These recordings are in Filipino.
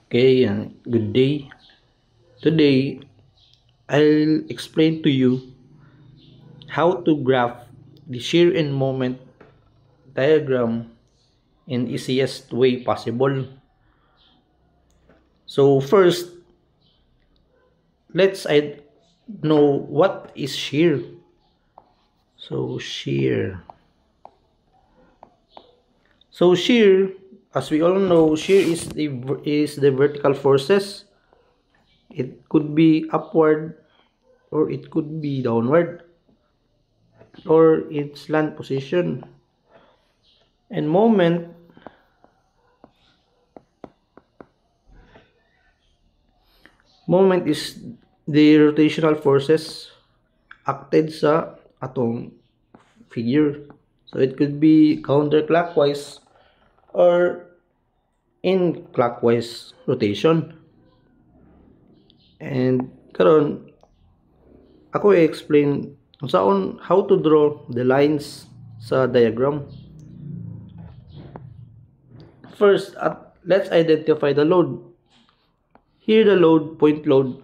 Okay, good day. Today, I'll explain to you how to graph the shear and moment diagram in easiest way possible. So first, let's know what is shear. So shear. So shear, as we all know, shear is the vertical forces. It could be upward or it could be downward or its slant position. And moment is the rotational forces acted sa atong figure. So it could be counterclockwise or in clockwise rotation. And karon ako i-explain how to draw the lines sa diagram. First, let's identify the load. Here the load, point load.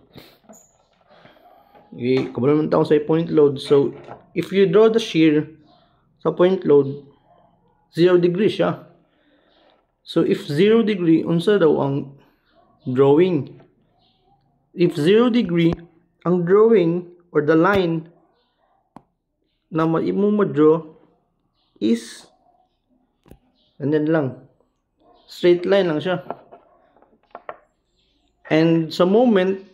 Kabalo tayo sa point load. So if you draw the shear sa point load, 0 degree siya. So if 0 degree, unsa daw ang drawing? If 0 degree, ang drawing or the line na mo ma-draw is ganyan lang. Straight line lang siya. And sa moment,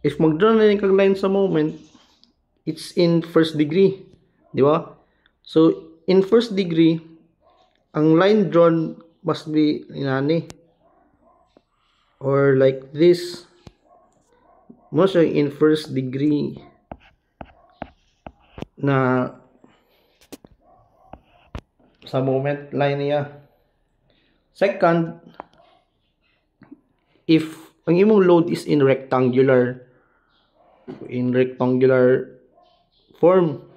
if mag-draw na yung line sa moment, it's in first degree. Di ba? So, in first degree, ang line drawn must be inani. Or like this. Mo siya in first degree na sa moment line niya. Second, if ang imong load is in rectangular form,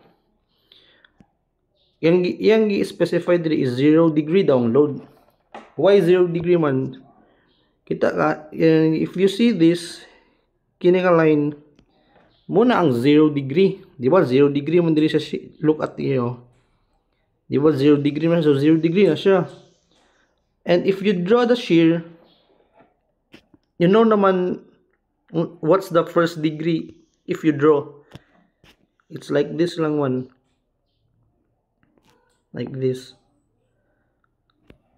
yang gi-specify diri is 0 degree down load. Why 0 degree man? Kita ka, if you see this, kini nga line, muna ang 0 degree. Di ba? 0 degree man diri siya, look at di ba 0 degree man? So 0 degree na siya. And if you draw the shear, you know naman what's the first degree if you draw. It's like this lang one. Like this.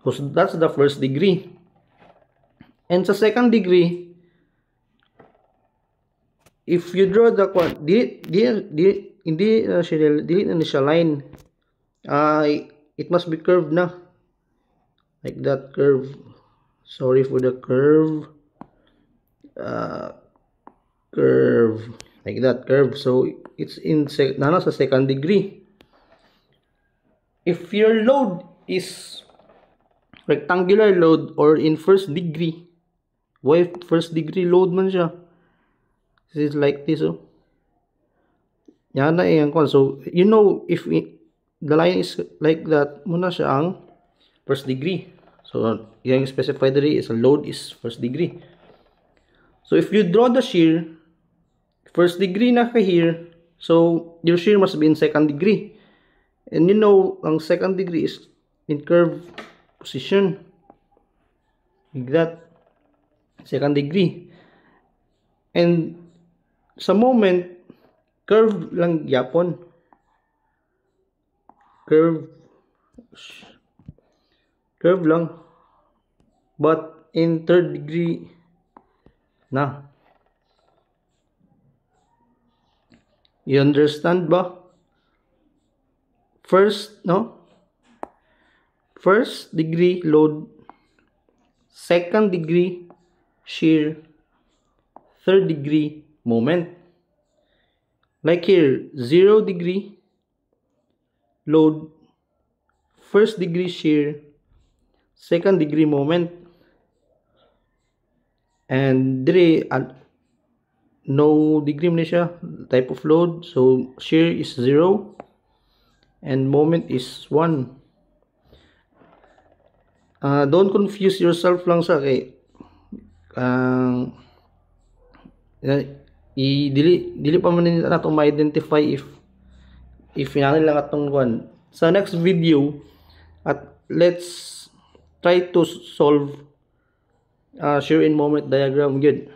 So that's the first degree. And sa second degree, if you draw the hindi na siya line. It must be curved na. Like that curve. Sorry for the curve. Curve. Like that curve. So it's in sa second degree. If your load is rectangular load or in first degree, why first degree load man siya? This is like this, oh. Yan na yan ko. So, you know, if the line is like that, muna siya ang first degree. So, yung specified diri is a load is first degree. So, if you draw the shear, first degree na ka here, so, your shear must be in second degree. And you know, ang second degree is in curve position. Like that. Second degree. And sa moment, curve lang yapon. Curve lang. But in third degree na. You understand ba? First degree load, second degree shear, third degree moment. Like here, 0 degree load, first degree shear, second degree moment. And dire no degree man siya, type of load. So shear is 0 and moment is 1. Don't confuse yourself lang sa kay dili pa man nila nato ma-identify if hinangin lang atong kuan. Sa next video at let's try to solve shear in moment diagram. Good.